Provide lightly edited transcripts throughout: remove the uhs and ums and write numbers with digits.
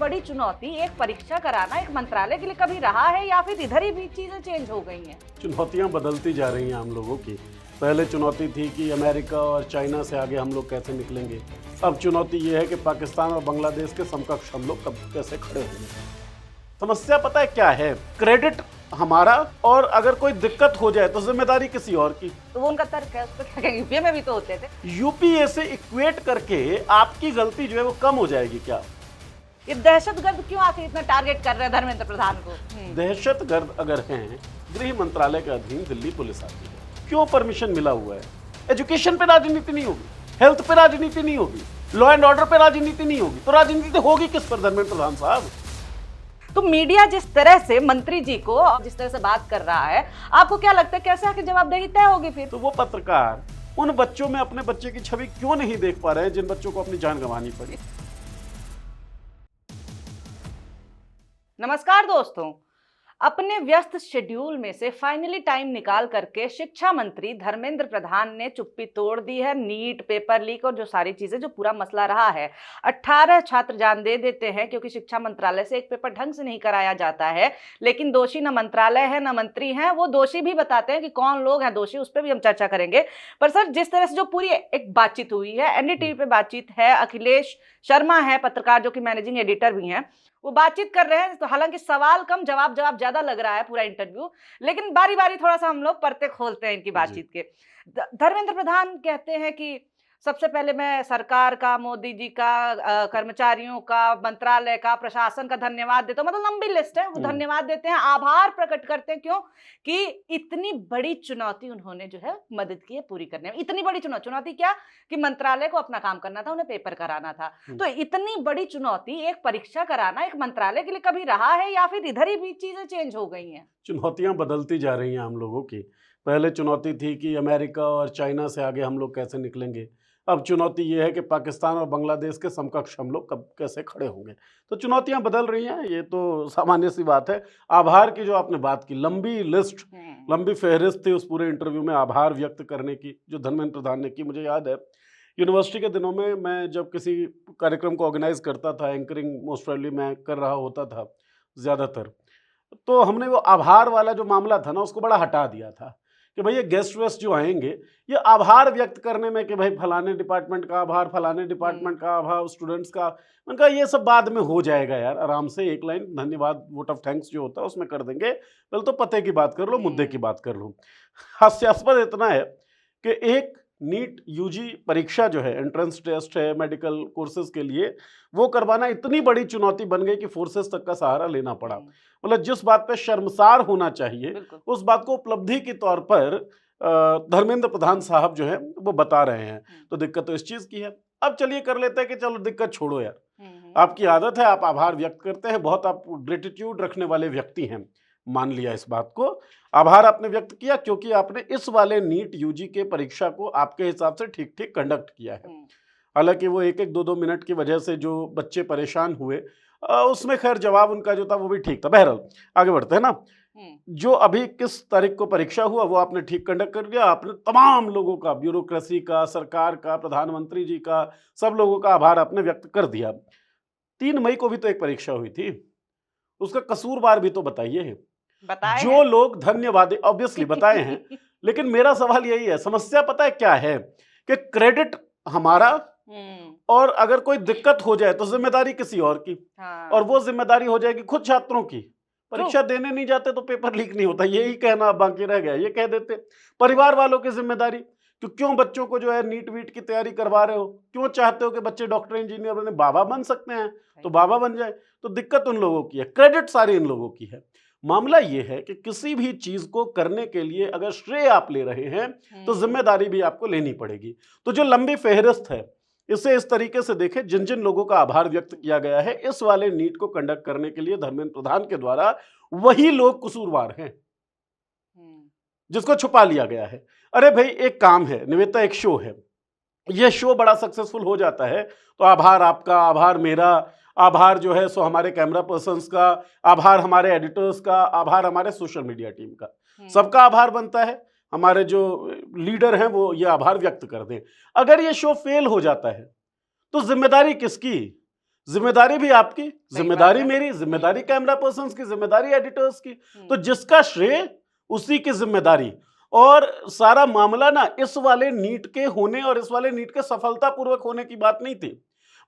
बड़ी चुनौती एक परीक्षा कराना एक मंत्रालय के लिए कभी रहा है या फिर इधर ही भी चीजें चेंज हो गई हैं? चुनौतियां बदलती जा रही हैं हम लोगों की। पहले चुनौती थी कि अमेरिका और चाइना से आगे हम लोग कैसे निकलेंगे। अब चुनौती ये है कि पाकिस्तान और बांग्लादेश के समकक्ष हम लोग कब कैसे खड़े होंगे। समस्या पता है क्या है? क्रेडिट हमारा, और अगर कोई दिक्कत हो जाए तो जिम्मेदारी किसी और की। तो वो उनका तर्क है, उस पर क्या कहेंगे? यूपीए में भी तो होते थे। यूपीए से इक्वेट करके आपकी गलती जो है वो कम हो जाएगी क्या? ये दहशतगर्द क्यों आखिर इतना टारगेट कर रहे हैं धर्मेंद्र प्रधान को? दहशतगर्द अगर हैं, गृह मंत्रालय के अधीन दिल्ली पुलिस आती है। क्यों परमिशन मिला हुआ है? एजुकेशन पे राजनीति नहीं होगी, हेल्थ पे राजनीति नहीं होगी, लॉ एंड ऑर्डर पे राजनीति नहीं होगी, तो राजनीति होगी किस पर धर्मेंद्र प्रधान साहब? तो मीडिया जिस तरह से मंत्री जी को जिस तरह से बात कर रहा है, आपको क्या लगता है कैसे आखिर जवाबदेही तय होगी फिर? तो वो पत्रकार उन बच्चों में अपने बच्चे की छवि क्यों नहीं देख पा रहे हैं जिन बच्चों को अपनी जान गंवानी पड़ी? नमस्कार दोस्तों, अपने व्यस्त शेड्यूल में से फाइनली टाइम निकाल करके शिक्षा मंत्री धर्मेंद्र प्रधान ने चुप्पी तोड़ दी है। नीट, पेपर लीक और जो सारी चीजें, जो पूरा मसला रहा है, 18 छात्र जान दे देते हैं क्योंकि शिक्षा मंत्रालय से एक पेपर ढंग से नहीं कराया जाता है। लेकिन दोषी न मंत्रालय है न मंत्री हैं, वो दोषी भी बताते हैं कि कौन लोग हैं दोषी, उस पर भी हम चर्चा करेंगे। पर सर, जिस तरह से जो पूरी एक बातचीत हुई है, एनडीटीवी पे बातचीत है, अखिलेश शर्मा है पत्रकार जो कि मैनेजिंग एडिटर भी हैं, वो बातचीत कर रहे हैं। तो हालांकि सवाल कम, जवाब ज्यादा लग रहा है पूरा इंटरव्यू, लेकिन बारी बारी थोड़ा सा हम लोग परते खोलते हैं इनकी बातचीत के। धर्मेंद्र प्रधान कहते हैं कि सबसे पहले मैं सरकार का, मोदी जी का, कर्मचारियों का, मंत्रालय का, प्रशासन का धन्यवाद देता हूँ। मतलब लंबी लिस्ट है, वो धन्यवाद देते हैं, आभार प्रकट करते हैं। क्यों? कि इतनी बड़ी चुनौती उन्होंने जो है मदद की है पूरी करने में। इतनी बड़ी चुनौती क्या कि मंत्रालय को अपना काम करना था, उन्हें पेपर कराना था। तो इतनी बड़ी चुनौती एक परीक्षा कराना एक मंत्रालय के लिए कभी रहा है या फिर इधर ही भी चीजें चेंज हो गई हैं? चुनौतियां बदलती जा रही हैं हम लोगों की। पहले चुनौती थी कि अमेरिका और चाइना से आगे हम लोग कैसे निकलेंगे। अब चुनौती ये है कि पाकिस्तान और बांग्लादेश के समकक्ष हम लोग कब कैसे खड़े होंगे। तो चुनौतियां बदल रही हैं, ये तो सामान्य सी बात है। आभार की जो आपने बात की, लंबी लिस्ट, लंबी फहरिस्त थी उस पूरे इंटरव्यू में आभार व्यक्त करने की जो धर्मेंद्र प्रधान ने की। मुझे याद है यूनिवर्सिटी के दिनों में मैं जब किसी कार्यक्रम को ऑर्गेनाइज करता था, एंकरिंग मोस्ट प्रोबेबली मैं कर रहा होता था ज़्यादातर, तो हमने वो आभार वाला जो मामला था ना, उसको बड़ा हटा दिया था कि भाई ये गेस्ट वेस्ट जो आएंगे, ये आभार व्यक्त करने में कि भाई फलाने डिपार्टमेंट का आभार, फलाने डिपार्टमेंट का आभार, स्टूडेंट्स का, उनका ये सब बाद में हो जाएगा यार, आराम से एक लाइन धन्यवाद, वोट ऑफ थैंक्स जो होता है उसमें कर देंगे। पहले तो पते की बात कर लो, मुद्दे की बात कर लो। हास्यास्पद इतना है कि एक नीट यूजी परीक्षा जो है, एंट्रेंस टेस्ट है मेडिकल कोर्सेज के लिए, वो करवाना इतनी बड़ी चुनौती बन गई कि फोर्सेस तक का सहारा लेना पड़ा। मतलब जिस बात पे शर्मसार होना चाहिए उस बात को उपलब्धि के तौर पर धर्मेंद्र प्रधान साहब जो है वो बता रहे हैं। तो दिक्कत तो इस चीज की है। अब चलिए कर लेते हैं कि चलो दिक्कत छोड़ो यार, आपकी आदत है, आप आभार व्यक्त करते हैं, बहुत आप ग्रेटिट्यूड रखने वाले व्यक्ति हैं, मान लिया इस बात को, आभार आपने व्यक्त किया क्योंकि आपने इस वाले नीट यूजी के परीक्षा को आपके हिसाब से ठीक ठीक कंडक्ट किया है। हालांकि वो एक एक 2-2 मिनट की वजह से जो बच्चे परेशान हुए, उसमें खैर जवाब उनका जो था वो भी ठीक था। बहरहाल आगे बढ़ते हैं ना। जो अभी किस तारीख को परीक्षा हुआ वो आपने ठीक कंडक्ट कर दिया। आपने तमाम लोगों का, ब्यूरोक्रेसी का, सरकार का, प्रधानमंत्री जी का, सब लोगों का आभार आपने व्यक्त कर दिया। 3 मई को भी तो एक परीक्षा हुई थी, उसका कसूरवार भी तो बताइए। जो लोग धन्यवाद ऑब्वियसली बताए हैं, लेकिन मेरा सवाल यही है, समस्या पता है क्या है कि क्रेडिट हमारा, और अगर कोई दिक्कत हो जाए तो जिम्मेदारी किसी और की। और वो जिम्मेदारी हो जाएगी खुद छात्रों की। परीक्षा देने नहीं जाते तो पेपर लीक नहीं होता, यही कहना अब बाकी रह गया। ये कह देते परिवार वालों की जिम्मेदारी, क्यों बच्चों को जो है नीट वीट की तैयारी करवा रहे हो, क्यों चाहते हो कि बच्चे डॉक्टर इंजीनियर बने, बाबा बन सकते हैं तो बाबा बन जाए। तो दिक्कत उन लोगों की है, क्रेडिट सारी इन लोगों की है। मामला ये है कि किसी भी चीज को करने के लिए अगर श्रेय आप ले रहे हैं तो जिम्मेदारी भी आपको लेनी पड़ेगी। तो जो लंबी फहरिस्त है, इसे इस तरीके से देखें, जिन जिन लोगों का आभार व्यक्त किया गया है इस वाले नीट को कंडक्ट करने के लिए धर्मेंद्र प्रधान के द्वारा, वही लोग कसूरवार हैं जिसको छुपा लिया गया है। अरे भाई एक काम है, निवेदिता एक शो है, यह शो बड़ा सक्सेसफुल हो जाता है तो आभार आपका, आभार मेरा, आभार जो है सो हमारे कैमरा पर्सन्स का, आभार हमारे एडिटर्स का, आभार हमारे सोशल मीडिया टीम का, सबका आभार बनता है। हमारे जो लीडर हैं वो ये आभार व्यक्त कर दें। अगर ये शो फेल हो जाता है तो जिम्मेदारी किसकी? जिम्मेदारी भी आपकी, सही जिम्मेदारी बात है। मेरी, जिम्मेदारी कैमरा पर्सन्स की, जिम्मेदारी एडिटर्स की। तो हम्म, जिसका श्रेय उसी की जिम्मेदारी। और सारा मामला ना इस वाले नीट के होने और इस वाले नीट के सफलतापूर्वक होने की बात नहीं थी।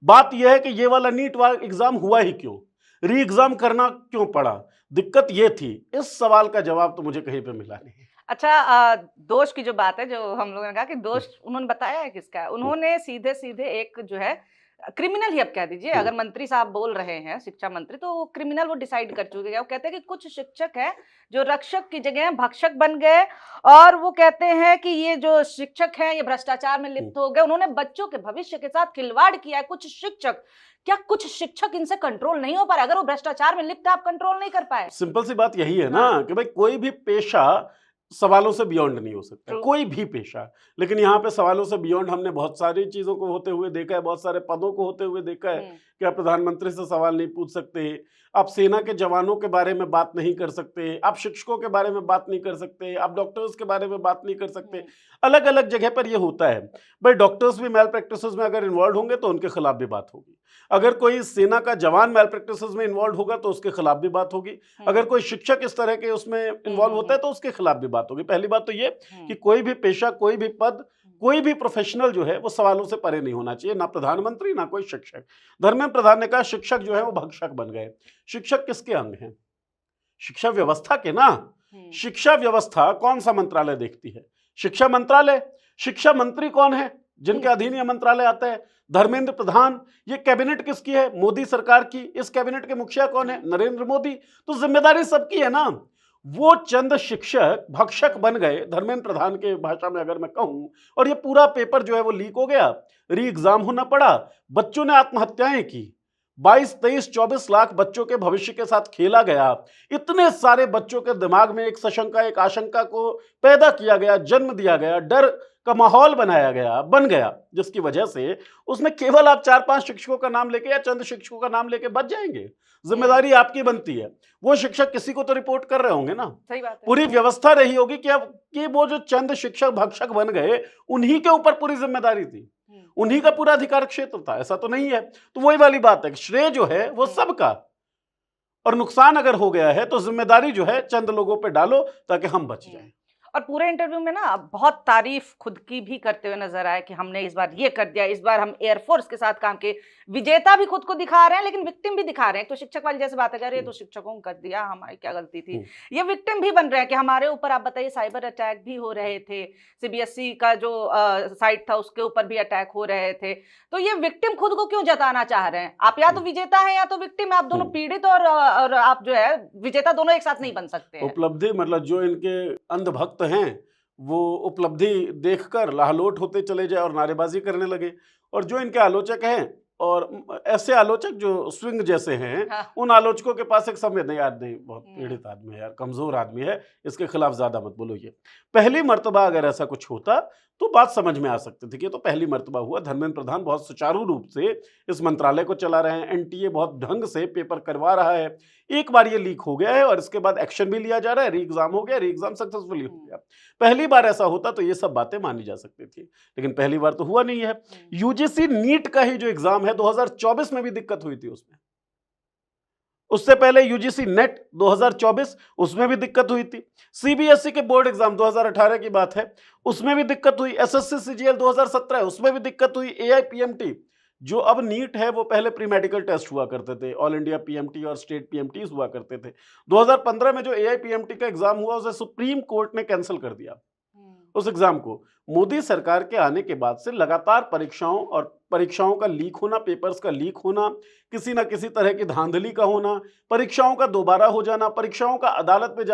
बात यह है कि ये वाला नीट एग्जाम हुआ ही क्यों, री एग्जाम करना क्यों पड़ा, दिक्कत ये थी। इस सवाल का जवाब तो मुझे कहीं पे मिला नहीं। अच्छा, दोष की जो बात है, जो हम लोगों ने कहा कि दोष उन्होंने बताया है किसका है, हम्म, उन्होंने सीधे सीधे एक जो है क्रिमिनल ही, अब कह दीजिए, हम्म, अगर मंत्री साहब बोल रहे हैं, शिक्षा मंत्री, तो वो क्रिमिनल वो डिसाइड कर चुके हैं। वो कहते हैं कि कुछ शिक्षक हैं जो रक्षक की जगह भक्षक बन गए, और वो कहते हैं कि ये जो शिक्षक हैं ये भ्रष्टाचार में हम्म। लिप्त हो गए, उन्होंने बच्चों के भविष्य के साथ खिलवाड़ किया है। कुछ शिक्षक, क्या कुछ शिक्षक इनसे कंट्रोल नहीं हो पा रहे? अगर वो भ्रष्टाचार में लिप्त है, आप कंट्रोल नहीं कर पाए? सिंपल सी बात यही है ना हाँ, कि भाई कोई भी पेशा सवालों से बियॉन्ड नहीं हो सकता, ट्रू। कोई भी पेशा। लेकिन यहाँ पे सवालों से बियॉन्ड हमने बहुत सारी चीजों को होते हुए देखा है, बहुत सारे पदों को होते हुए देखा है हम्म, कि आप प्रधानमंत्री से सवाल नहीं पूछ सकते, आप सेना के जवानों के बारे में बात नहीं कर सकते, आप शिक्षकों के बारे में बात नहीं कर सकते, आप डॉक्टर्स के बारे में बात नहीं कर सकते। हम्म, अलग अलग जगह पर ये होता है। भाई डॉक्टर्स भी मैल प्रैक्टिसेस में अगर इन्वॉल्व होंगे तो उनके खिलाफ भी बात होगी। अगर कोई सेना का जवान मैल प्रैक्टिसेस में इन्वॉल्व होगा तो उसके खिलाफ भी बात होगी। अगर कोई शिक्षक इस तरह के उसमें इन्वॉल्व होता है तो उसके खिलाफ भी बात होगी। पहली बात तो ये कि कोई भी पेशा, कोई भी पद, कोई भी प्रोफेशनल जो है वो सवालों से परे नहीं होना चाहिए, ना प्रधानमंत्री ना कोई शिक्षक। धर्मेंद्र प्रधान ने कहा शिक्षक जो है वो भक्षक बन गए। शिक्षक किसके अंग हैं? शिक्षा व्यवस्था के ना। शिक्षा व्यवस्था कौन सा मंत्रालय देखती है? शिक्षा मंत्रालय। शिक्षा मंत्री कौन है जिनके अधीन यह मंत्रालय आता है? धर्मेंद्र प्रधान। ये कैबिनेट किसकी है? मोदी सरकार की। इस कैबिनेट के मुखिया कौन है? नरेंद्र मोदी। तो जिम्मेदारी सबकी है ना। वो चंद शिक्षक भक्षक बन गए, धर्मेंद्र प्रधान के भाषा में अगर मैं कहूं, और ये पूरा पेपर जो है वो लीक हो गया, री एग्जाम होना पड़ा, बच्चों ने आत्महत्याएं की, 22, 23, 24 लाख बच्चों के भविष्य के साथ खेला गया। इतने सारे बच्चों के दिमाग में एक सशंका, एक आशंका को पैदा किया गया, जन्म दिया गया, डर का माहौल बनाया गया, बन गया, जिसकी वजह से उसमें केवल आप 4-5 शिक्षकों का नाम लेके या चंद शिक्षकों का नाम लेके बच जाएंगे। जिम्मेदारी आपकी बनती है। वो शिक्षक किसी को तो रिपोर्ट कर रहे होंगे ना। सही बात है। पूरी व्यवस्था रही होगी कि अब कि वो जो चंद शिक्षक भक्षक बन गए उन्हीं के ऊपर पूरी जिम्मेदारी थी, उन्हीं का पूरा अधिकार क्षेत्र था। ऐसा तो नहीं है। तो वही वाली बात है कि श्रेय जो है वो सबका, और नुकसान अगर हो गया है तो जिम्मेदारी जो है चंद लोगों पे डालो ताकि हम बच जाएं। और पूरे इंटरव्यू में ना बहुत तारीफ खुद की भी करते हुए नजर आए कि हमने इस बार ये कर दिया, इस बार हम एयरफोर्स के साथ काम किए। विजेता भी खुद को दिखा रहे हैं, लेकिन विक्टिम भी दिखा रहे हैं। तो शिक्षक वाली जैसे बातें कर रहे हैं, तो शिक्षकों को कर दिया, हमारी क्या गलती थी। ये विक्टिम भी बन रहे हैं कि हमारे ऊपर, आप बताइए, साइबर अटैक भी हो रहे थे, सीबीएसई का जो साइट था उसके ऊपर भी अटैक हो रहे थे। तो ये विक्टिम खुद को क्यों जताना चाह रहे हैं? आप या तो विजेता हैं या तो विक्टिम है। आप दोनों पीड़ित और आप जो है विजेता दोनों एक साथ नहीं बन सकते हैं। उपलब्धि मतलब जो इनके अंधभक्त हैं वो उपलब्धि देखकर लाहलोट होते चले जाए और नारेबाजी करने लगे, और जो इनके आलोचक हैं और ऐसे आलोचक जो स्विंग जैसे हैं, हाँ। उन आलोचकों के पास एक समय नहीं, यार नहीं, बहुत पीड़ित आदमी है यार, कमजोर आदमी है, इसके खिलाफ ज्यादा मत बोलो। ये पहली मर्तबा अगर ऐसा कुछ होता तो बात समझ में आ सकती थी कि ये तो पहली मर्तबा हुआ। धर्मेंद्र प्रधान बहुत सुचारू रूप से इस मंत्रालय को चला रहे हैं, एनटीए बहुत ढंग से पेपर करवा रहा है। एक बार ये लीक हो गया है और इसके बाद एक्शन भी लिया जा रहा है, री एग्जाम हो गया, री एग्जाम सक्सेसफुली हो गया। पहली बार ऐसा होता तो ये सब बातें मानी जा सकती थी, लेकिन पहली बार तो हुआ नहीं है। यूजीसी नीट का ही जो एग्जाम है 2024 में भी दिक्कत हुई थी उसमें। उससे पहले यूजीसी नेट 2024, उसमें भी दिक्कत हुई थी। सीबीएसई के बोर्ड एग्जाम 2018 की बात है, उसमें भी दिक्कत हुई। एसएससी सीजीएल 2017 है, उसमें भी दिक्कत हुई। एआईपीएमटी जो अब नीट है वो पहले प्री मेडिकल टेस्ट हुआ करते थे, ऑल इंडिया पीएमटी और स्टेट पीएमटी हुआ करते थे। 2015 में जो एआईपीएमटी का एग्जाम हुआ उसे सुप्रीम कोर्ट ने कैंसिल कर दिया, उस एग्जाम को। मोदी सरकार के आने के बाद से लगातार परीक्षाओं का लीक होना, पेपर्स का लीक होना, किसी ना किसी तरह की धांधली का होना, परीक्षाओं का दोबारा हो जाना, परीक्षाओं का अदालत में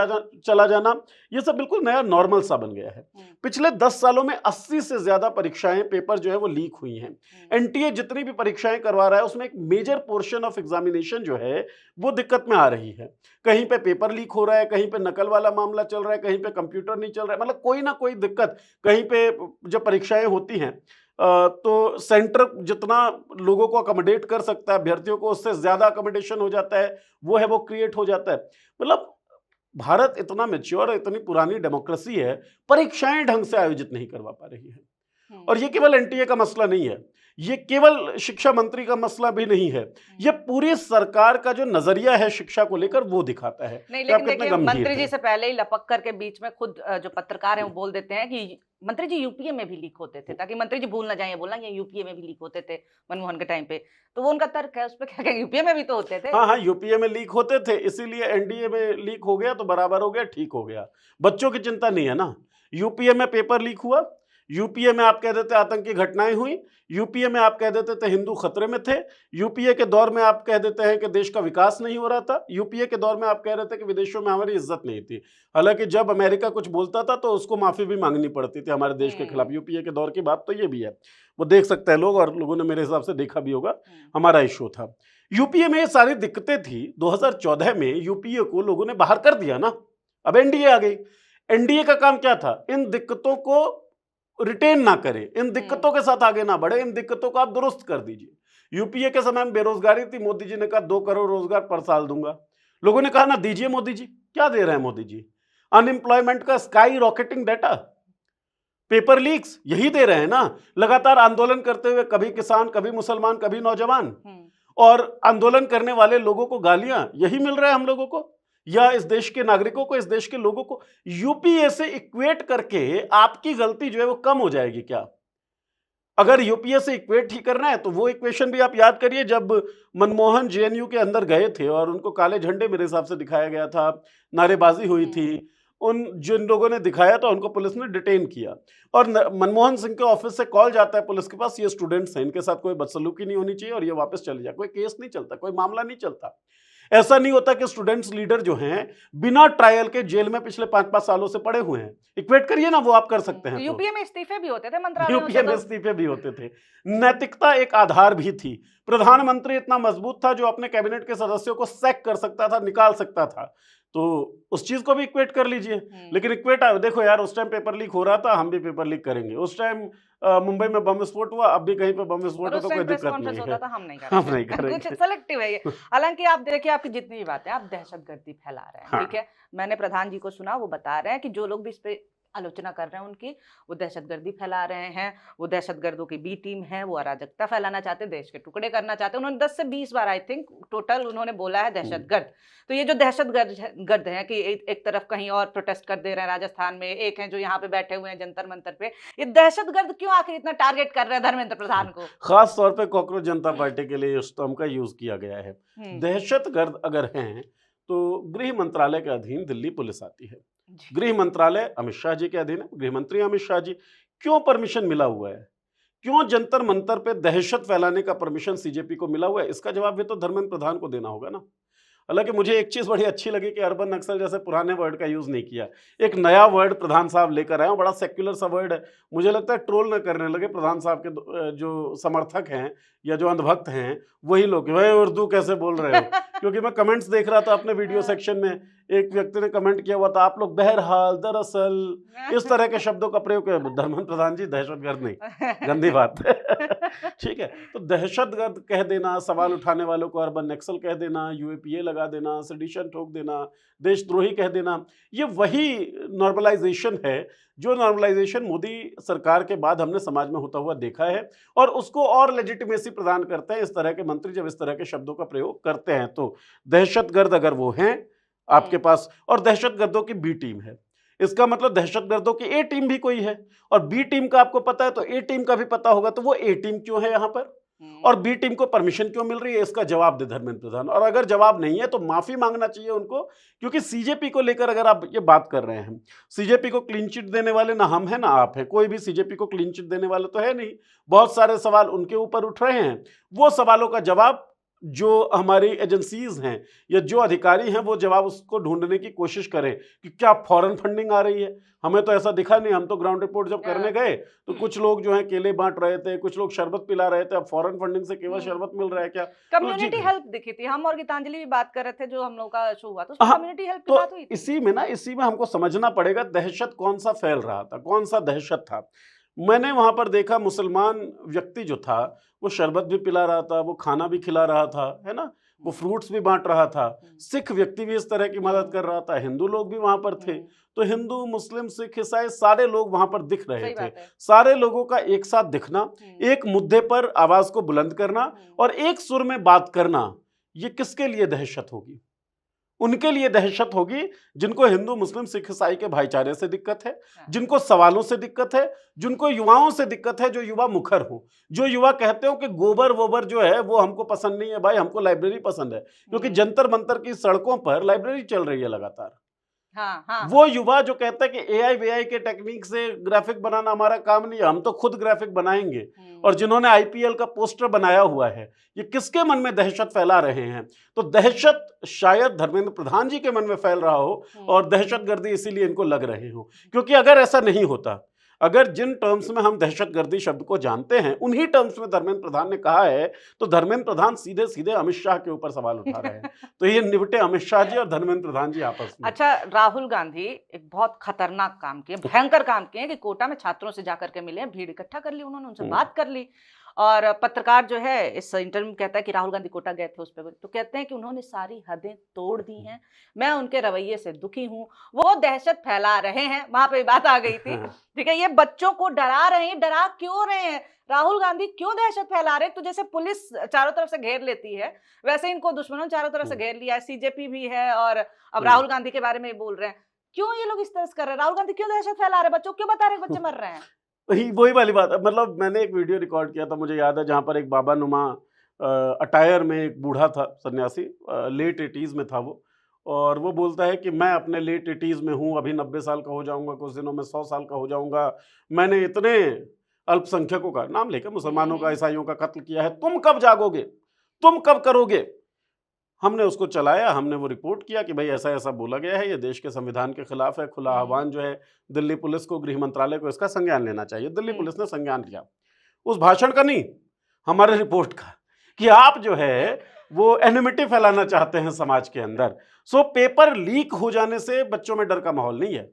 चला जाना, ये सब बिल्कुल नया नॉर्मल सा बन गया है। पिछले 10 सालों में 80 से ज्यादा परीक्षाएं, पेपर जो है वो लीक हुई हैं। एनटीए जितनी भी परीक्षाएं करवा रहा है उसमें एक मेजर पोर्शन ऑफ एग्जामिनेशन जो है वो दिक्कत में आ रही है। कहीं पे पेपर लीक हो रहा है, कहीं पे नकल वाला मामला चल रहा है, कहीं पे कंप्यूटर नहीं चल रहा है, मतलब कोई ना कोई दिक्कत। कहीं पे जब परीक्षाएं होती हैं तो सेंटर जितना लोगों को अकोमोडेट कर सकता है, अभ्यर्थियों को, उससे ज्यादा अकोमोडेशन हो जाता है, वो क्रिएट हो जाता है। मतलब भारत इतना मैच्योर, इतनी पुरानी डेमोक्रेसी है, परीक्षाएं ढंग से आयोजित नहीं करवा पा रही है। और ये केवल एनटीए का मसला नहीं है, ये केवल शिक्षा मंत्री का मसला भी नहीं है, ये पूरी सरकार का जो नजरिया है शिक्षा को लेकर वो दिखाता है नहीं, कि आप लेकिन कितने देखिए गंभीर मंत्री जी हैं। से पहले ही लपक करके बीच में खुद जो पत्रकार हैं वो बोल देते हैं कि मंत्री जी यूपीए में भी लीक होते थे, ताकि मंत्री जी भूल ना जाए, बोलना ये यूपीए में भी लीक होते थे मनमोहन के टाइम पे। तो वो उनका तर्क है, उस पे क्या कहेंगे, यूपीए में भी तो होते थे। हाँ हाँ, यूपीए में लीक होते थे, इसीलिए एनडीए में लीक हो गया तो बराबर हो गया, ठीक हो गया। बच्चों की चिंता नहीं है ना। यूपीए में पेपर लीक हुआ, यूपीए में आप कह देते आतंकी घटनाएं हुई, यूपीए में आप कह देते थे हिंदू खतरे में थे, यूपीए के दौर में आप कह देते हैं कि देश का विकास नहीं हो रहा था, यूपीए के दौर में आप कह रहे थे कि विदेशों में हमारी इज्जत नहीं थी। हालांकि जब अमेरिका कुछ बोलता था तो उसको माफी भी मांगनी पड़ती थी हमारे देश के खिलाफ। हम्म। यूपीए के दौर की बात तो ये भी है, वो देख सकते हैं लोग, और लोगों ने मेरे हिसाब से देखा भी होगा, हम्म। हमारा इशू था। यूपीए में ये सारी दिक्कतें थी, 2014 में यूपीए को लोगों ने बाहर कर दिया ना, अब एनडीए आ गई। एनडीए का काम क्या था, इन दिक्कतों को रिटेन ना करे, इन दिक्कतों के साथ आगे ना बढ़े, इन दिक्कतों को आप दुरुस्त कर दीजिए। यूपीए के समय में बेरोजगारी थी, मोदी जी ने कहा 2 करोड़ रोजगार पर साल दूंगा। लोगों ने कहा ना दीजिए मोदी जी, क्या दे रहे हैं मोदी जी? अनएम्प्लॉयमेंट का sky rocketing data, paper leaks यही दे रहे हैं ना। लगातार आंदोलन करते हुए कभी किसान, कभी मुसलमान, कभी नौजवान, हम्म। और आंदोलन करने वाले लोगों को गालियां, यही मिल रहा है हम लोगों को, या इस देश के नागरिकों को, इस देश के लोगों को। यूपीए से इक्वेट करके आपकी गलती जो है वो कम हो जाएगी क्या? अगर यूपीए से इक्वेट ही करना है तो वो इक्वेशन भी आप याद करिए, जब मनमोहन जेएनयू के अंदर गए थे और उनको काले झंडे मेरे हिसाब से दिखाया गया था, नारेबाजी हुई थी, उन जिन लोगों ने दिखाया था उनको पुलिस ने डिटेन किया, और मनमोहन सिंह के ऑफिस से कॉल जाता है पुलिस के पास, ये स्टूडेंट्स हैं, इनके साथ कोई बदसलूकी नहीं होनी चाहिए और ये वापस चले जाए। कोई केस नहीं चलता, कोई मामला नहीं चलता। ऐसा नहीं होता कि स्टूडेंट्स लीडर जो हैं बिना ट्रायल के जेल में पिछले 5-5 सालों से पड़े हुए हैं। इक्वेट करिए ना, वो आप कर सकते हैं। तो यूपीए में इस्तीफे भी होते थे मंत्रालयों यूपीए से में तो। इस्तीफे भी होते थे। नैतिकता एक आधार भी थी। प्रधानमंत्री इतना मजबूत था जो अपने कैबिनेट के सदस्यों को सैक कर सकता था, निकाल सकता था। तो उस चीज को भी इक्वेट कर लीजिए। लेकिन इक्वेट देखो यार, उस टाइम पेपर लीक हो रहा था, हम भी पेपर लीक करेंगे। उस टाइम मुंबई में बम विस्फोट हुआ, अब भी कहीं पे बम विस्फोट और हो उस तो टाइम कोई प्रेस दिक्कत कॉन्फ्रेंस नहीं होता है। था, हम नहीं हम नहीं करेंगे। कुछ करेंगे। सेलेक्टिव है ये। हालांकि आप देखिए, आपकी जितनी भी बातें, आप दहशतगर्दी फैला रहे हैं, हाँ। ठीक है। मैंने प्रधान जी को सुना, वो बता रहे हैं कि जो लोग भी इस पे आलोचना कर रहे हैं उनकी, वो दहशतगर्दी फैला रहे हैं, वो दहशतगर्दों की बी टीम है, वो अराजकता फैलाना चाहते हैं, देश के टुकड़े करना चाहते हैं। उन्होंने 10 से 20 बार आई थिंक टोटल उन्होंने बोला है दहशतगर्द। तो ये जो दहशतगर्द है कि एक तरफ कहीं और प्रोटेस्ट कर दे रहे हैं राजस्थान में, एक है जो यहाँ पे बैठे हुए हैं जंतर मंतर पे, ये दहशतगर्द क्यों आखिर इतना टारगेट कर रहे हैं धर्मेंद्र प्रधान को? खास तौर पे कॉकरोच जनता पार्टी के लिए इस टर्म का यूज किया गया है। हम्म। दहशतगर्द अगर हैं तो गृह मंत्रालय के अधीन दिल्ली पुलिस आती है। जी। गृह मंत्रालय अमित शाह जी के अधीन है, गृह मंत्री अमित शाह जी। क्यों परमिशन मिला हुआ है? क्यों जंतर मंतर पे दहशत फैलाने का परमिशन सीजेपी को मिला हुआ है? इसका जवाब भी तो धर्मेंद्र प्रधान को देना होगा ना। हालांकि मुझे एक चीज बड़ी अच्छी लगी कि अर्बन नक्सल जैसे पुराने वर्ड का यूज नहीं किया, एक नया वर्ड प्रधान साहब लेकर आए हैं, बड़ा सेक्युलर सा वर्ड है। मुझे लगता है ट्रोल न करने लगे प्रधान साहब के जो समर्थक हैं या जो अंधभक्त हैं, वही लोग, वह उर्दू कैसे बोल रहे हो? क्योंकि मैं कमेंट्स देख रहा था अपने वीडियो सेक्शन में, एक व्यक्ति ने कमेंट किया हुआ था, आप लोग बहरहाल, दरअसल, इस तरह के शब्दों का प्रयोग किया। धर्मेंद्र प्रधान जी, दहशतगर्द नहीं, गंदी बात है। ठीक है, तो दहशतगर्द कह देना, सवाल उठाने वालों को अर्बन नक्सल कह देना, यूएपीए लगा देना, सेडिशन ठोक देना, देशद्रोही कह देना, ये वही नॉर्मलाइजेशन है जो नॉर्मलाइजेशन मोदी सरकार के बाद हमने समाज में होता हुआ देखा है, और उसको और लेजिटिमेसी प्रदान करते हैं इस तरह के मंत्री जब इस तरह के शब्दों का प्रयोग करते हैं। तो दहशतगर्द अगर वो हैं आपके पास, और दहशतगर्दों की बी टीम है, इसका मतलब दहशतगर्दों की ए टीम भी कोई है, और बी टीम का आपको पता है तो ए टीम का भी पता होगा, तो वो ए टीम क्यों है यहां पर, और बी टीम को परमिशन क्यों मिल रही है, इसका जवाब दे धर्मेंद्र प्रधान। और अगर जवाब नहीं है तो माफी मांगना चाहिए उनको, क्योंकि सीजेपी को लेकर अगर आप ये बात कर रहे हैं, सीजेपी को क्लीन चिट देने वाले ना हम हैं ना आप हैं, कोई भी सीजेपी को क्लीन चिट देने वाले तो है नहीं। बहुत सारे सवाल उनके ऊपर उठ रहे हैं, वो सवालों का जवाब जो हमारी एजेंसीज हैं या जो अधिकारी हैं वो जवाब उसको ढूंढने की कोशिश करें कि क्या फॉरेन फंडिंग आ रही है। हमें तो ऐसा दिखा नहीं, हम तो ग्राउंड रिपोर्ट जब करने गए तो कुछ लोग जो हैं केले बांट रहे थे, कुछ लोग शरबत पिला रहे थे, अब फॉरेन फंडिंग से केवल शरबत मिल रहा है क्या? कम्युनिटी हेल्प दिखी थी, हम और गीतांजलि भी बात कर रहे थे, जो हम लोग का शो हुआ था उसमें कम्युनिटी हेल्प की तो बात हुई थी। इसी में हमको समझना पड़ेगा दहशत कौन सा फैल रहा था, कौन सा दहशत था। मैंने वहां पर देखा मुसलमान व्यक्ति जो था वो शरबत भी पिला रहा था, वो खाना भी खिला रहा था, है ना, वो फ्रूट्स भी बांट रहा था, सिख व्यक्ति भी इस तरह की मदद कर रहा था, हिंदू लोग भी वहां पर थे। तो हिंदू, मुस्लिम, सिख, ईसाई सारे लोग वहां पर दिख रहे सही थे। बात है। सारे लोगों का एक साथ दिखना, एक मुद्दे पर आवाज को बुलंद करना और एक सुर में बात करना, ये किसके लिए दहशत होगी? उनके लिए दहशत होगी जिनको हिंदू, मुस्लिम, सिख, ईसाई के भाईचारे से दिक्कत है, जिनको सवालों से दिक्कत है, जिनको युवाओं से दिक्कत है, जो युवा मुखर हो, जो युवा कहते हो कि गोबर वोबर जो है वो हमको पसंद नहीं है भाई, हमको लाइब्रेरी पसंद है, क्योंकि जंतर मंतर की सड़कों पर लाइब्रेरी चल रही है लगातार। वो युवा जो कहता है कि एआई वीआई के टेक्निक से ग्राफिक बनाना हमारा काम नहीं है, हम तो खुद ग्राफिक बनाएंगे, और जिन्होंने आईपीएल का पोस्टर बनाया हुआ है, ये किसके मन में दहशत फैला रहे हैं? तो दहशत शायद धर्मेंद्र प्रधान जी के मन में फैल रहा हो, और दहशतगर्दी इसीलिए इनको लग रहे हो। क्योंकि अगर ऐसा नहीं होता, अगर जिन टर्म्स में हम दहशतगर्दी शब्द को जानते हैं उन्हीं टर्म्स में धर्मेंद्र प्रधान ने कहा है, तो धर्मेंद्र प्रधान सीधे सीधे अमित शाह के ऊपर सवाल उठा रहे हैं। तो ये निपटे अमित शाह जी और धर्मेंद्र प्रधान जी आपस में। अच्छा, राहुल गांधी एक बहुत खतरनाक काम किए, भयंकर काम किए कि कोटा में छात्रों से जाकर के मिले, भीड़ इकट्ठा कर ली उन्होंने, उनसे बात कर ली। और पत्रकार जो है इस इंटरव्यू में कहता है कि राहुल गांधी कोटा गए थे, उस पर तो कहते हैं कि उन्होंने सारी हदें तोड़ दी हैं, मैं उनके रवैये से दुखी हूं, वो दहशत फैला रहे हैं। वहां पे बात आ गई थी, ठीक है, ये बच्चों को डरा रहे हैं, डरा क्यों रहे हैं? राहुल गांधी क्यों दहशत फैला रहे हैं? तो जैसे पुलिस चारों तरफ से घेर लेती है, वैसे इनको दुश्मनों ने चारों तरफ से घेर लिया है, सीजेपी भी है, और अब राहुल गांधी के बारे में बोल रहे हैं। क्यों ये लोग इस तरह से कर रहे हैं? राहुल गांधी क्यों दहशत फैला रहे हैं? बच्चों क्यों बता रहे हैं बच्चे मर रहे हैं? वही वाली बात है। मतलब मैंने एक वीडियो रिकॉर्ड किया था, मुझे याद है, जहाँ पर एक बाबा नुमा अटायर में एक बूढ़ा था, सन्यासी, लेट 80s में था वो, और वो बोलता है कि मैं अपने लेट 80s में हूँ, अभी 90 साल का हो जाऊंगा, कुछ दिनों में 100 साल का हो जाऊंगा, मैंने इतने अल्पसंख्यकों का नाम लेकर, मुसलमानों का, ईसाइयों का कत्ल किया है, तुम कब जागोगे, तुम कब करोगे? हमने उसको चलाया, हमने वो रिपोर्ट किया कि भाई ऐसा ऐसा बोला गया है, ये देश के संविधान के खिलाफ है। खुला आह्वान जो है दिल्ली पुलिस को, गृह मंत्रालय को इसका संज्ञान लेना चाहिए। दिल्ली पुलिस ने संज्ञान लिया, उस भाषण का नहीं, हमारे रिपोर्ट का, कि आप जो है वो एनिमिटी फैलाना चाहते हैं समाज के अंदर। सो पेपर लीक हो जाने से बच्चों में डर का माहौल नहीं है।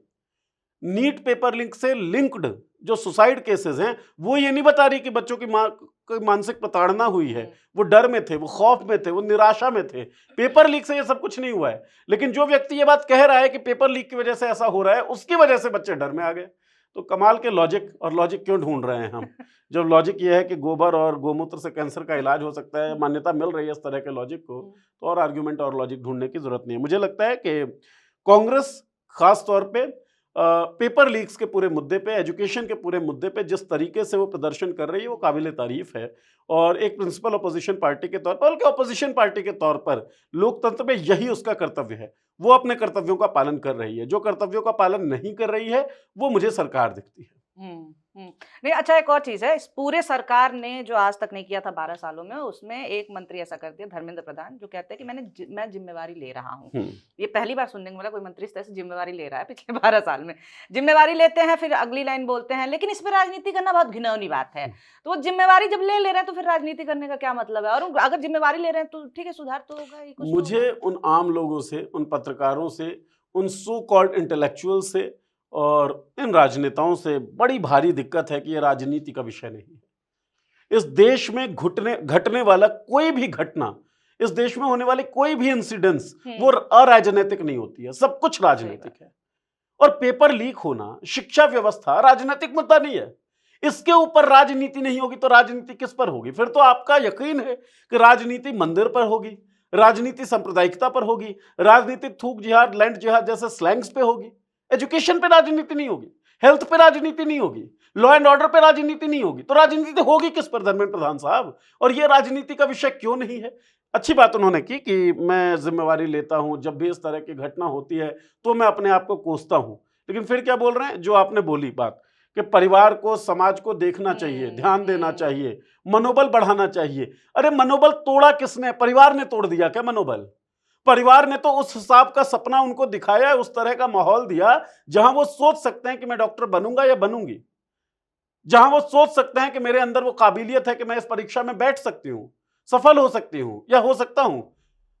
नीट पेपर लीक से लिंक्ड जो सुसाइड केसेस हैं, वो ये नहीं बता रही कि बच्चों की कोई मानसिक प्रताड़ना हुई है, वो डर में थे, वो खौफ में थे, वो निराशा में थे। पेपर लीक से ये सब कुछ नहीं हुआ है। लेकिन जो व्यक्ति ये बात कह रहा है कि पेपर लीक की वजह से ऐसा हो रहा है, उसकी वजह से बच्चे डर में आ गए। तो कमाल के लॉजिक, और लॉजिक क्यों ढूंढ रहे हैं हम? जब लॉजिक ये है कि गोबर और गोमूत्र से कैंसर का इलाज हो सकता है, मान्यता मिल रही है इस तरह के लॉजिक को, तो और आर्ग्यूमेंट और लॉजिक ढूंढने की जरूरत नहीं है। मुझे लगता है कि कांग्रेस खास तौर पे पेपर लीक्स के पूरे मुद्दे पे, एजुकेशन के पूरे मुद्दे पे जिस तरीके से वो प्रदर्शन कर रही है, वो काबिले तारीफ है। और एक प्रिंसिपल अपोजिशन पार्टी के तौर पर, बल्कि अपोजिशन पार्टी के तौर पर, लोकतंत्र में यही उसका कर्तव्य है। वो अपने कर्तव्यों का पालन कर रही है। जो कर्तव्यों का पालन नहीं कर रही है, वो मुझे सरकार दिखती है। नहीं, अच्छा, एक और चीज है, इस पूरे सरकार ने जो आज तक नहीं किया था 12 सालों में, उसमें एक मंत्री ऐसा कर दिया, धर्मेंद्र प्रधान, जो कहते हैं कि मैं जिम्मेवारी ले रहा हूँ। ये पहली बार सुनने को मिला कोई मंत्री इस तरह से जिम्मेवारी ले रहा है पिछले 12 साल में। जिम्मेवारी लेते हैं, फिर अगली लाइन बोलते हैं, लेकिन इस पर राजनीति करना बहुत घिनौनी बात है। तो वो जिम्मेवारी जब ले रहे हैं तो फिर राजनीति करने का क्या मतलब है? और अगर जिम्मेवारी ले रहे हैं तो ठीक है, सुधार तो होगा ही कुछ। मुझे उन आम लोगों से, उन पत्रकारों से, उन सो कॉल्ड इंटेलेक्चुअल से और इन राजनेताओं से बड़ी भारी दिक्कत है कि ये राजनीति का विषय नहीं है। इस देश में घटने वाला कोई भी घटना, इस देश में होने वाली कोई भी इंसिडेंस, वो अराजनीतिक नहीं होती है, सब कुछ राजनीतिक है। और पेपर लीक होना, शिक्षा व्यवस्था राजनीतिक मुद्दा नहीं है। इसके ऊपर राजनीति नहीं होगी तो राजनीति किस पर होगी? फिर तो आपका यकीन है कि राजनीति मंदिर पर होगी, राजनीति सांप्रदायिकता पर होगी, राजनीति थूक जिहाद, लैंड जिहाद जैसे स्लैंग्स पे होगी। एजुकेशन पे राजनीति नहीं होगी, हेल्थ पे राजनीति नहीं होगी, लॉ एंड ऑर्डर पे राजनीति नहीं होगी, तो राजनीति होगी किस पर, धर्मेंद्र प्रधान साहब? और ये राजनीति का विषय क्यों नहीं है? अच्छी बात उन्होंने की कि मैं जिम्मेवारी लेता हूं, जब भी इस तरह की घटना होती है तो मैं अपने आप को कोसता हूं। लेकिन फिर क्या बोल रहे हैं, जो आपने बोली बात कि परिवार को, समाज को देखना चाहिए, ध्यान देना चाहिए, मनोबल बढ़ाना चाहिए। अरे मनोबल तोड़ा किसने? परिवार ने तोड़ दिया क्या मनोबल? परिवार ने तो उस हिसाब का सपना उनको दिखाया, उस तरह का माहौल दिया जहां वो सोच सकते हैं कि मैं डॉक्टर बनूंगा या बनूंगी, जहां वो सोच सकते हैं कि मेरे अंदर वो काबिलियत है कि मैं इस परीक्षा में बैठ सकती हूं, सफल हो सकती हूं या हो सकता हूं।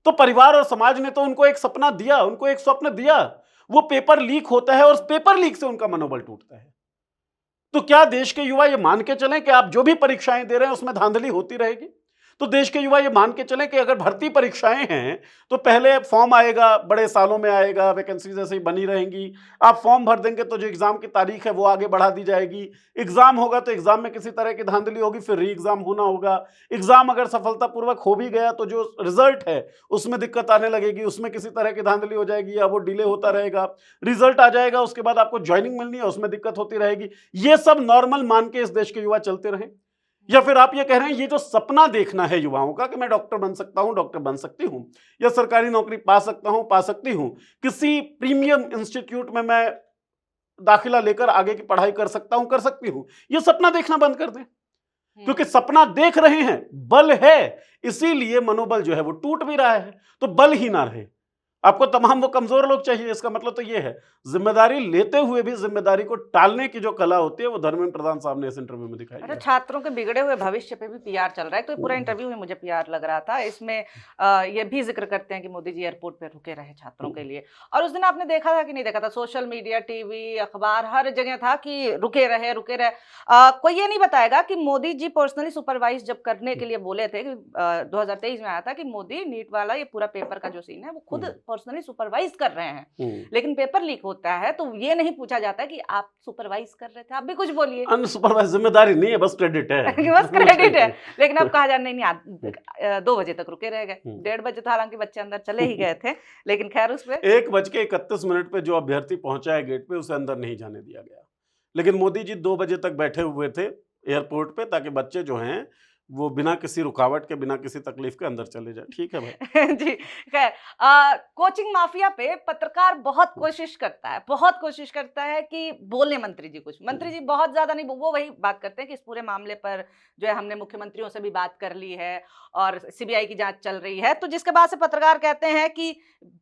तो परिवार और समाज ने तो उनको एक सपना दिया, उनको एक स्वप्न दिया। वो पेपर लीक होता है और उस पेपर लीक से उनका मनोबल टूटता है। तो क्या देश के युवा ये मान के चलें कि आप जो भी परीक्षाएं दे रहे हैं उसमें धांधली होती रहेगी? तो देश के युवा ये मान के चलें कि अगर भर्ती परीक्षाएं हैं तो पहले फॉर्म आएगा, बड़े सालों में आएगा, वैकेंसीज ऐसे ही बनी रहेंगी, आप फॉर्म भर देंगे तो जो एग्जाम की तारीख है वो आगे बढ़ा दी जाएगी, एग्जाम होगा तो एग्जाम में किसी तरह की धांधली होगी, फिर री एग्जाम होना होगा, एग्जाम अगर सफलतापूर्वक हो भी गया तो जो रिजल्ट है उसमें दिक्कत आने लगेगी, उसमें किसी तरह की धांधली हो जाएगी या वो डिले होता रहेगा, रिजल्ट आ जाएगा उसके बाद आपको ज्वाइनिंग मिलनी है उसमें दिक्कत होती रहेगी। ये सब नॉर्मल मान के इस देश के युवा चलते रहे, या फिर आप ये कह रहे हैं ये जो सपना देखना है युवाओं का कि मैं डॉक्टर बन सकता हूं, डॉक्टर बन सकती हूं, या सरकारी नौकरी पा सकता हूं, पा सकती हूं, किसी प्रीमियम इंस्टीट्यूट में मैं दाखिला लेकर आगे की पढ़ाई कर सकता हूं, कर सकती हूं, ये सपना देखना बंद कर दें। क्योंकि सपना देख रहे हैं, बल है, इसीलिए मनोबल जो है वो टूट भी रहा है। तो बल ही ना रहे, आपको तमाम वो कमजोर लोग चाहिए। इसका मतलब तो ये है, जिम्मेदारी लेते हुए भी जिम्मेदारी को टालने की जो कला होती है वो धर्मेंद्र प्रधान साहब ने इस इंटरव्यू में दिखाई अच्छा, है। छात्रों के बिगड़े हुए भविष्य पे भी पीआर चल रहा है, तो ये पूरा इंटरव्यू में मुझे पीआर लग रहा था। इसमें ये भी जिक्र करते हैं कि मोदी जी एयरपोर्ट पे रुके रहे छात्रों के लिए, और उस दिन आपने देखा था कि नहीं देखा था, सोशल मीडिया, टीवी, अखबार, हर जगह था कि रुके रहे रुके रहे। कोई ये नहीं बताएगा कि मोदी जी पर्सनली सुपरवाइज जब करने के लिए बोले थे कि 2023 में आया था कि मोदी नीट वाला ये पूरा पेपर का जो सीन है वो खुद पर्सनली सुपरवाइज कर रहे हैं, लेकिन पेपर लीक होता है तो ये नहीं पूछा जाता कि आप सुपरवाइज कर रहे थे, आप भी कुछ बोलिए। अनसुपरवाइज जिम्मेदारी नहीं है, बस क्रेडिट है बस क्रेडिट है, लेकिन अब कहा जा रहा नहीं 2 बजे तक रुके रह गए, 1:30 बजे तो हालांकि बच्चे अंदर चले ही गए थे, लेकिन खैर उस पे 1:31 पे जो अभ्यर्थी पहुंचा है गेट पे उसे अंदर नहीं जाने दिया गया, लेकिन मोदी जी 2 बजे तक बैठे हुए थे एयरपोर्ट पे ताकि बच्चे जो हैं वो बिना किसी रुकावट के, बिना किसी तकलीफ के अंदर चले जाए। ठीक है भाई। जी, खैर कोचिंग माफिया पे पत्रकार बहुत कोशिश करता है, बहुत कोशिश करता है कि बोले मंत्री जी कुछ। मंत्री जी बहुत ज्यादा नहीं, वो वही बात करते हैं कि इस पूरे मामले पर जो है हमने मुख्यमंत्रियों से भी बात कर ली है और सीबीआई की जांच चल रही है, तो जिसके बाद से पत्रकार कहते हैं कि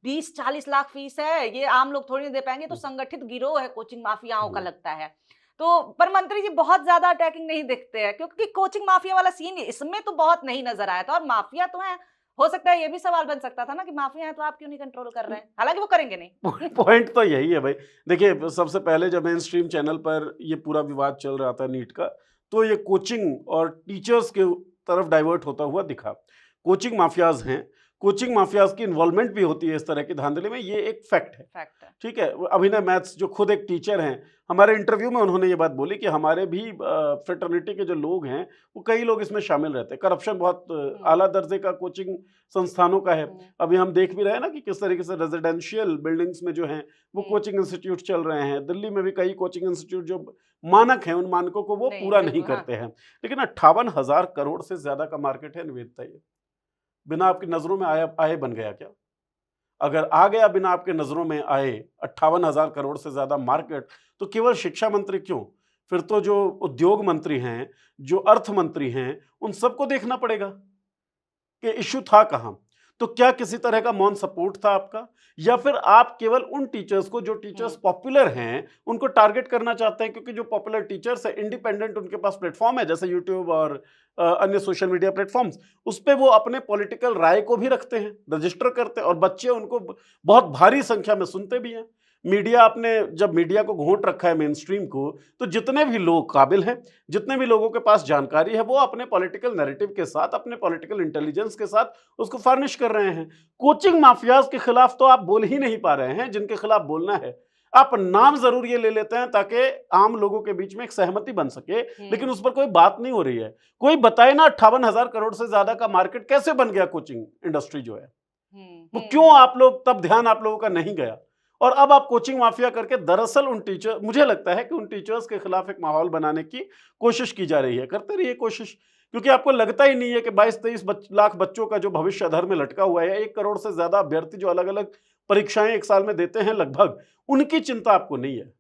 20-40 लाख फीस है, ये आम लोग थोड़ी नहीं दे पाएंगे, तो संगठित गिरोह है कोचिंग माफियाओं का लगता है। तो पर मंत्री जी बहुत ज्यादा अटैकिंग नहीं दिखते हैं, क्योंकि कोचिंग माफिया वाला सीन इसमें तो बहुत नहीं नजर आया था, और माफिया तो है, हो सकता है ये भी सवाल बन सकता था ना कि माफिया है तो आप क्यों नहीं कंट्रोल कर रहे हैं, हालांकि वो करेंगे नहीं। पॉइंट तो यही है भाई। देखिए, सबसे पहले जब मेन स्ट्रीम चैनल पर ये पूरा विवाद चल रहा था नीट का, तो ये कोचिंग और टीचर्स के तरफ डाइवर्ट होता हुआ दिखा। कोचिंग माफियाज हैं, कोचिंग माफियाज की इन्वॉल्वमेंट भी होती है इस तरह की धांधली में, ये एक फैक्ट है। ठीक है, अभिनय मैथ्स जो खुद एक टीचर हैं, हमारे इंटरव्यू में उन्होंने ये बात बोली कि हमारे भी फ्रेटर्निटी के जो लोग हैं वो कई लोग इसमें शामिल रहते हैं। करप्शन बहुत आला दर्जे का कोचिंग संस्थानों का है। अभी हम देख भी रहे हैं ना कि किस तरीके से रेजिडेंशियल बिल्डिंग्स में जो हैं वो कोचिंग इंस्टीट्यूट चल रहे हैं। दिल्ली में भी कई कोचिंग इंस्टीट्यूट जो मानक हैं उन मानकों को वो पूरा नहीं करते हैं। लेकिन 58,000 करोड़ से ज्यादा का मार्केट है निवेदिता, ये बिना आपकी नजरों में आए बन गया क्या? अगर आ गया बिना आपके नजरों में आए 58,000 करोड़ से ज्यादा मार्केट, तो केवल शिक्षा मंत्री क्यों, फिर तो जो उद्योग मंत्री हैं, जो अर्थ मंत्री हैं, उन सबको देखना पड़ेगा कि इश्यू था कहां। तो क्या किसी तरह का मौन सपोर्ट था आपका, या फिर आप केवल उन टीचर्स को जो टीचर्स पॉपुलर हैं उनको टारगेट करना चाहते हैं? क्योंकि जो पॉपुलर टीचर्स है, इंडिपेंडेंट उनके पास प्लेटफॉर्म है जैसे यूट्यूब और अन्य सोशल मीडिया प्लेटफॉर्म्स, उस पर वो अपने पॉलिटिकल राय को भी रखते हैं, रजिस्टर करते हैं, और बच्चे उनको बहुत भारी संख्या में सुनते भी हैं। मीडिया, आपने जब मीडिया को घोंट रखा है मेन स्ट्रीम को, तो जितने भी लोग काबिल हैं, जितने भी लोगों के पास जानकारी है, वो अपने पॉलिटिकल नैरेटिव के साथ, अपने पॉलिटिकल इंटेलिजेंस के साथ उसको फार्निश कर रहे हैं। कोचिंग माफियाज के खिलाफ तो आप बोल ही नहीं पा रहे हैं जिनके खिलाफ बोलना है। आप नाम जरूर ये ले लेते हैं ताकि आम लोगों के बीच में एक सहमति बन सके, लेकिन उस पर कोई बात नहीं हो रही है। कोई बताए ना 58,000 करोड़ से ज्यादा का मार्केट कैसे बन गया कोचिंग इंडस्ट्री जो है, वो क्यों आप लोग, तब ध्यान आप लोगों का नहीं गया। और अब आप कोचिंग माफिया करके दरअसल उन टीचर, मुझे लगता है कि उन टीचर्स के खिलाफ एक माहौल बनाने की कोशिश की जा रही है। करते रहिए कोशिश, क्योंकि आपको लगता ही नहीं है कि 22-23 लाख बच्चों का जो भविष्य अधर में लटका हुआ है, 1 करोड़ से ज्यादा अभ्यर्थी जो अलग अलग परीक्षाएं 1 साल में देते हैं लगभग, उनकी चिंता आपको नहीं है।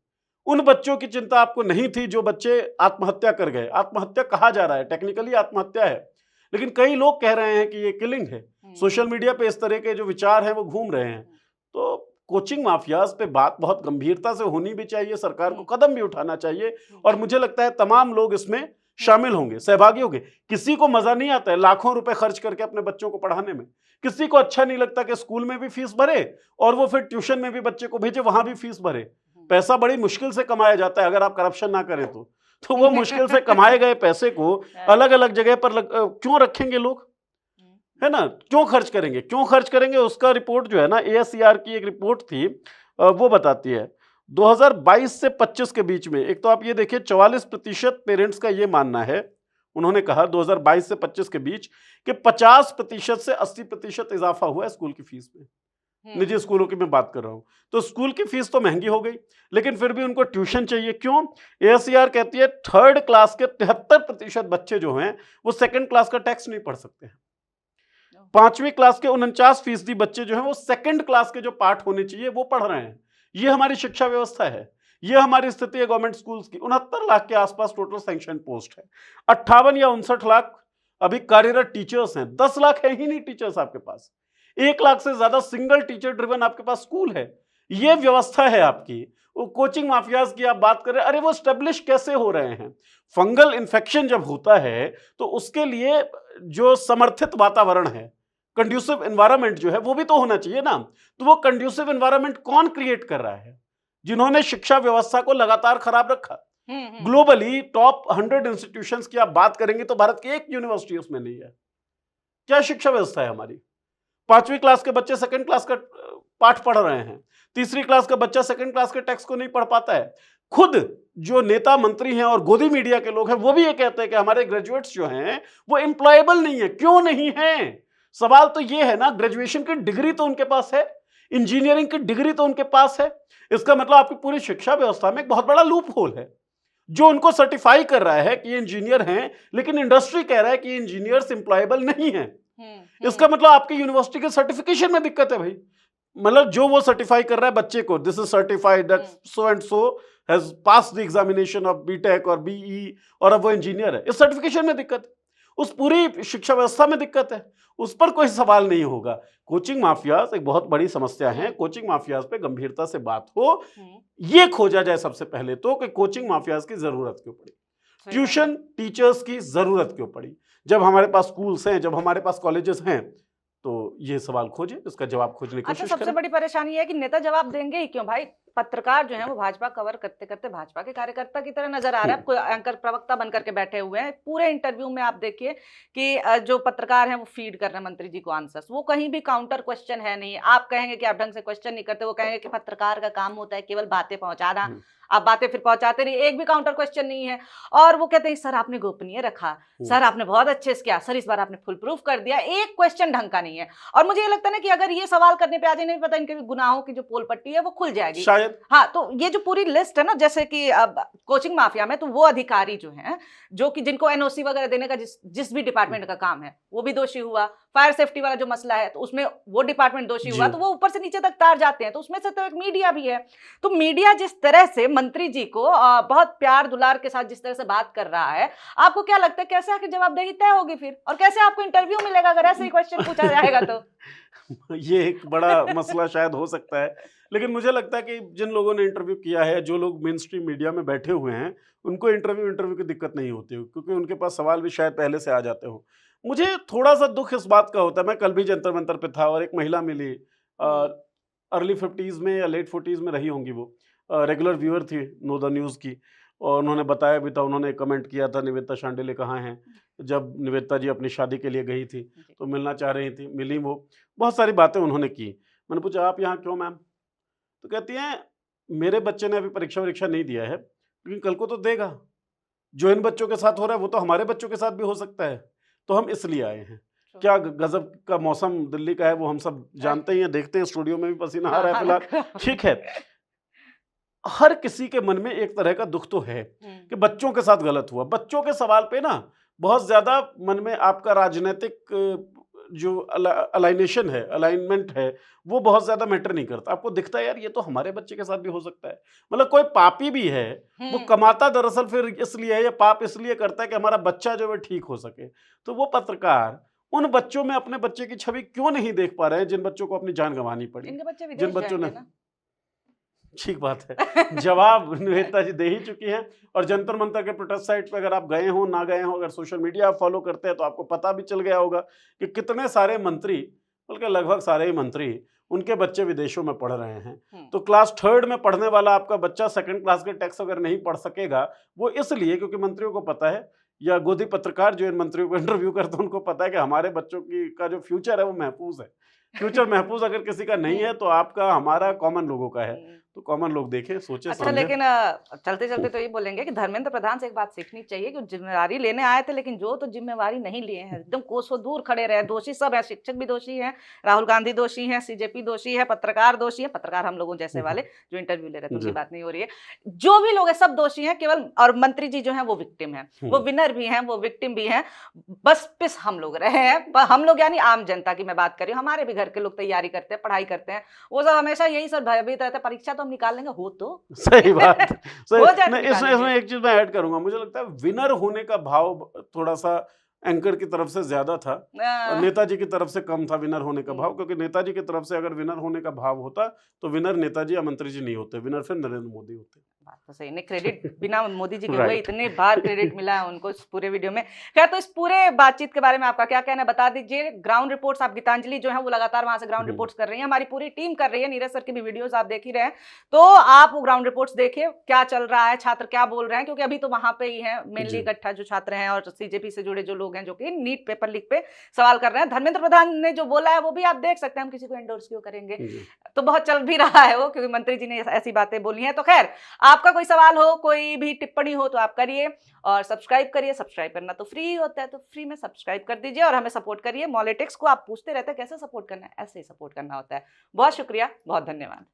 उन बच्चों की चिंता आपको नहीं थी जो बच्चे आत्महत्या कर गए। आत्महत्या कहा जा रहा है, टेक्निकली आत्महत्या है, लेकिन कई लोग कह रहे हैं कि ये किलिंग है। सोशल मीडिया पे इस तरह के जो विचार हैं वो घूम रहे हैं। तो कोचिंग माफियाज पे बात बहुत गंभीरता से होनी भी चाहिए, सरकार को कदम भी उठाना चाहिए, और मुझे लगता है तमाम लोग इसमें शामिल होंगे, सहभागी होंगे। किसी को मजा नहीं आता है लाखों रुपए खर्च करके अपने बच्चों को पढ़ाने में। किसी को अच्छा नहीं लगता कि स्कूल में भी फीस भरे और वो फिर ट्यूशन में भी बच्चे को भेजे, वहां भी फीस भरे। पैसा बड़ी मुश्किल से कमाया जाता है, अगर आप करप्शन ना करें तो वो मुश्किल से कमाए गए पैसे को अलग अलग जगह पर क्यों रखेंगे लोग? है ना? क्यों खर्च करेंगे? क्यों खर्च करेंगे? उसका रिपोर्ट जो है ना, एएससीआर की एक रिपोर्ट थी, वो बताती है 2022 से 25 के बीच में, एक तो आप ये देखिए 44% पेरेंट्स का ये मानना है, उन्होंने कहा 2022 से 25 के बीच कि 50% से 80% इजाफा हुआ है स्कूल की फीस में। निजी स्कूलों की मैं बात कर रहा हूं। तो स्कूल की फीस तो महंगी हो गई, लेकिन फिर भी उनको ट्यूशन चाहिए। क्यों? एएससीआर कहती है थर्ड क्लास के 73% बच्चे जो हैं वो सेकंड क्लास का टैक्स नहीं पढ़ सकते हैं। 5वीं क्लास के 49% बच्चे जो हैं वो सेकंड क्लास के जो पाठ होने चाहिए वो पढ़ रहे हैं। ये हमारी शिक्षा व्यवस्था है, ये हमारी स्थिति है गवर्नमेंट स्कूल्स की। 69 लाख के आसपास टोटल सैंक्शन पोस्ट है, 58 या 59 लाख अभी कार्यरत टीचर्स हैं, 10 लाख है ही नहीं टीचर्स आपके पास, 1 लाख से ज्यादा सिंगल टीचर ड्रिवन आपके पास स्कूल है। ये व्यवस्था है आपकी। वो कोचिंग माफियाज की आप बात कर रहे हैं, अरे वो स्टेब्लिश कैसे हो रहे हैं? फंगल इन्फेक्शन जब होता है तो उसके लिए जो समर्थित वातावरण है, कंड्यूसिव एनवायरनमेंट जो है वो भी तो होना चाहिए ना। तो वो कंड्यूसिव एनवायरनमेंट कौन क्रिएट कर रहा है? जिन्होंने शिक्षा व्यवस्था को लगातार खराब रखा। ग्लोबली टॉप 100 इंस्टीट्यूशंस की आप बात करेंगे तो भारत की एक यूनिवर्सिटी उसमें नहीं है। क्या शिक्षा व्यवस्था है हमारी? 5वीं क्लास के बच्चे सेकंड क्लास का पाठ पढ़ रहे हैं, तीसरी क्लास का बच्चा सेकंड क्लास के टेक्स्ट को नहीं पढ़ पाता है। खुद जो नेता मंत्री हैं और गोदी मीडिया के लोग हैं वो भी ये कहते हैं कि हमारे ग्रेजुएट्स जो हैं वो एम्प्लॉयबल नहीं है। क्यों नहीं है? सवाल तो ये है ना, ग्रेजुएशन की डिग्री तो उनके पास है, इंजीनियरिंग की डिग्री तो उनके पास है। इसका मतलब आपकी पूरी शिक्षा व्यवस्था में एक बहुत बड़ा लूप होल है जो उनको सर्टिफाई कर रहा है कि ये इंजीनियर हैं, लेकिन इंडस्ट्री कह रहा है कि इंजीनियर्स एम्प्लॉयबल नहीं है। इसका मतलब आपकी यूनिवर्सिटी के सर्टिफिकेशन में दिक्कत है भाई। मतलब जो वो सर्टिफाई कर रहा है बच्चे को, this is certified that so and so has pass the examination of BTech और बीई, और अब वो इंजीनियर है, इस सर्टिफिकेशन में दिक्कत है, उस पूरी शिक्षा व्यवस्था में दिक्कत है, उस पर कोई सवाल नहीं होगा। कोचिंग माफियाज एक बहुत बड़ी समस्या है, कोचिंग माफियाज पे गंभीरता से बात हो, ये खोजा जाए सबसे पहले तो कि कोचिंग माफियाज की जरूरत क्यों पड़ी, ट्यूशन टीचर्स की जरूरत क्यों पड़ी। जब हमारे पास स्कूल्स हैं, जब हमारे पास कॉलेजेस हैं, तो ये सवाल खोजें, इसका जवाब खोजने की कोशिश सबसे करें। बड़ी परेशानी है कि नेता जवाब देंगे ही क्यों भाई? पत्रकार जो है वो भाजपा कवर करते करते भाजपा के कार्यकर्ता की तरह नजर आ रहा है। कोई एंकर प्रवक्ता बनकर के बैठे हुए हैं। पूरे इंटरव्यू में आप देखिए कि जो पत्रकार हैं वो फीड कर रहे हैं मंत्री जी को आंसर्स, वो कहीं भी काउंटर क्वेश्चन है नहीं। आप कहेंगे कि आप ढंग से क्वेश्चन नहीं करते, वो कहेंगे कि पत्रकार का काम होता है केवल बातें पहुंचाना, आप बातें फिर पहुंचाते नहीं, एक भी काउंटर क्वेश्चन नहीं है। और वो कहते हैं सर आपने गोपनीय रखा, सर आपने बहुत अच्छे से किया, सर इस बार आपने फुल प्रूफ कर दिया, एक क्वेश्चन ढंग का नहीं है। और मुझे ये लगता है ना कि अगर ये सवाल करने पे आ जाए, नहीं पता इनके गुनाहों की जो पोल पट्टी है वो खुल जाएगी शायद। हाँ, तो ये जो पूरी लिस्ट है ना, जैसे कि अब कोचिंग माफिया में तो वो अधिकारी जो हैं, जो कि जिनको एनओसी वगैरह देने का जिस भी डिपार्टमेंट का काम है वो भी दोषी हुआ। फायर सेफ्टी वाला जो मसला है तो उसमें वो डिपार्टमेंट दोषी हुआ, तो वो ऊपर से नीचे तक तार जाते हैं। तो उसमें से तो एक मीडिया भी है। तो मीडिया जिस तरह से मंत्री जी को बहुत प्यार दुलार के साथ जिस तरह से बात कर रहा है, आपको क्या लगता है कैसे आखिर जवाबदेही तय होगी फिर, और कैसे आपको इंटरव्यू मिलेगा अगर ऐसे ही क्वेश्चन पूछा जाएगा तो? ये एक बड़ा मसला शायद हो सकता है, लेकिन मुझे लगता है कि जिन लोगों ने इंटरव्यू किया है, जो लोग मेन स्ट्रीम मीडिया में बैठे हुए हैं, उनको इंटरव्यू की दिक्कत नहीं होती है, क्योंकि उनके पास सवाल भी शायद पहले से आ जाते हो। मुझे थोड़ा सा दुख इस बात का होता है, मैं कल भी जंतर मंतर पे था और एक महिला मिली, अर्ली 50s में या लेट 40s में रही होंगी, वो रेगुलर व्यूअर थी नो द न्यूज़ की, और उन्होंने बताया भी था, उन्होंने कमेंट किया था निवेदिता शांडिल्य कहाँ हैं। जब निवेदिता जी अपनी शादी के लिए गई थी तो मिलना चाह रही थी, मिली, वो बहुत सारी बातें उन्होंने की। मैंने पूछा आप यहाँ क्यों मैम? तो कहती हैं मेरे बच्चे ने अभी परीक्षा नहीं दिया है, लेकिन कल को तो देगा। जो इन बच्चों के साथ हो रहा है वो तो हमारे बच्चों के साथ भी हो सकता है, तो हम इसलिए आए हैं। क्या गजब का मौसम दिल्ली का है वो हम सब जानते ही हैं, देखते हैं, स्टूडियो में भी पसीना आ रहा है फिलहाल, ठीक है। हर किसी के मन में एक तरह का दुख तो है कि बच्चों के साथ गलत हुआ। बच्चों के सवाल पे ना बहुत ज्यादा मन में आपका राजनीतिक जो अलाइनेशन है, अलाइनमेंट है, वो बहुत ज्यादा मैटर नहीं करता। आपको दिखता है यार ये तो हमारे बच्चे के साथ भी हो सकता है। मतलब कोई पापी भी है, वो कमाता दरअसल फिर इसलिए है, या पाप इसलिए करता है कि हमारा बच्चा जो है ठीक हो सके। तो वो पत्रकार उन बच्चों में अपने बच्चे की छवि क्यों नहीं देख पा रहे हैं जिन बच्चों को अपनी जान गंवानी पड़ी, इनके बच्चे जिन विदेश बच्चों ने जाएंगे ना? ठीक बात है। जवाब निवेदिता जी दे ही चुकी हैं। और जंतर मंतर के प्रोटेस्ट साइट पे अगर आप गए हो ना गए हो, अगर सोशल मीडिया आप फॉलो करते हैं तो आपको पता भी चल गया होगा कि कितने सारे मंत्री, बल्कि लगभग सारे ही मंत्री, उनके बच्चे विदेशों में पढ़ रहे हैं। तो क्लास 3rd में पढ़ने वाला आपका बच्चा सेकंड क्लास के टैक्स अगर नहीं पढ़ सकेगा, वो इसलिए क्योंकि मंत्रियों को पता है या गोदी पत्रकार जो इन मंत्रियों को इंटरव्यू करते हैं उनको पता है कि हमारे बच्चों की का जो फ्यूचर है वो महफूज है। फ्यूचर महफूज अगर किसी का नहीं है तो आपका हमारा कॉमन लोगों का है। तो कॉमन लोग देखें, सोचें, अच्छा, समझें। लेकिन चलते चलते तो ये बोलेंगे कि धर्मेंद्र प्रधान से एक बात सीखनी चाहिए कि वो जिम्मेवारी लेने आए थे, लेकिन जो तो जिम्मेवारी नहीं लिए हैं, एकदम कोसों दूर खड़े रहे। दोषी सब है, शिक्षक भी दोषी हैं, राहुल गांधी दोषी हैं, सीजेपी दोषी है, पत्रकार दोषी है, पत्रकार हम लोगों जैसे वाले जो इंटरव्यू ले रहे थे उनकी जी। बात नहीं हो रही है, जो भी लोग हैं सब दोषी हैं केवल। और मंत्री जी जो है वो विक्टिम है, वो विनर भी हैं, वो विक्टिम भी हैं। बस पिस हम लोग रहे हैं, हम लोग यानी आम जनता की मैं बात कर रही हूँ। हमारे भी घर के लोग तैयारी करते हैं, पढ़ाई करते हैं, वो सब हमेशा यही सब भयभीत रहते हैं, परीक्षा तो हम निकाल लेंगे, हो तो सही बात। सही। हो जाए तो नहीं, इसमें निकालेंगे। एक चीज मैं ऐड करूंगा, मुझे लगता है विनर होने का भाव थोड़ा सा एंकर की तरफ से ज्यादा था और नेताजी की तरफ से कम था विनर होने का भाव, क्योंकि नेताजी की तरफ से अगर विनर होने का भाव होता तो विनर नेताजी या मंत्री जी नहीं होते, विनर फिर नरेंद्र मोदी होते। बात तो सही, नहीं क्रेडिट बिना मोदी जी के हुए, राइट। इतने बार क्रेडिट मिला है उनको इस पूरे वीडियो में। खैर, तो इस पूरे बातचीत के बारे में आपका क्या कहना है बता दीजिए। ग्राउंड रिपोर्ट्स आप गीतांजलि जो है वो लगातार वहां से ग्राउंड रिपोर्ट्स कर रही है, हमारी पूरी टीम कर रही है, नीरज सर की भी वीडियोस आप देख ही रहे हैं, तो आप वो ग्राउंड रिपोर्ट्स देखिए क्या चल रहा है, छात्र क्या बोल रहे हैं, क्योंकि अभी तो वहां पे ही है मेनली इकट्ठा जो छात्र हैं और सीजेपी से जुड़े जो लोग हैं जो कि नीट पेपर लीक पे सवाल कर रहे हैं। धर्मेंद्र प्रधान ने जो बोला है वो भी आप देख सकते हैं, हम किसी को एंडोर्स क्यों करेंगे, तो बहुत चल भी रहा है वो, क्योंकि मंत्री जी ने ऐसी बातें बोली हैं। तो खैर, आपका कोई सवाल हो, कोई भी टिप्पणी हो तो आप करिए और सब्सक्राइब करिए। सब्सक्राइब करना तो फ्री होता है, तो फ्री में सब्सक्राइब कर दीजिए और हमें सपोर्ट करिए। मॉलिटिक्स को आप पूछते रहते हैं कैसे सपोर्ट करना है, ऐसे ही सपोर्ट करना होता है। बहुत शुक्रिया, बहुत धन्यवाद।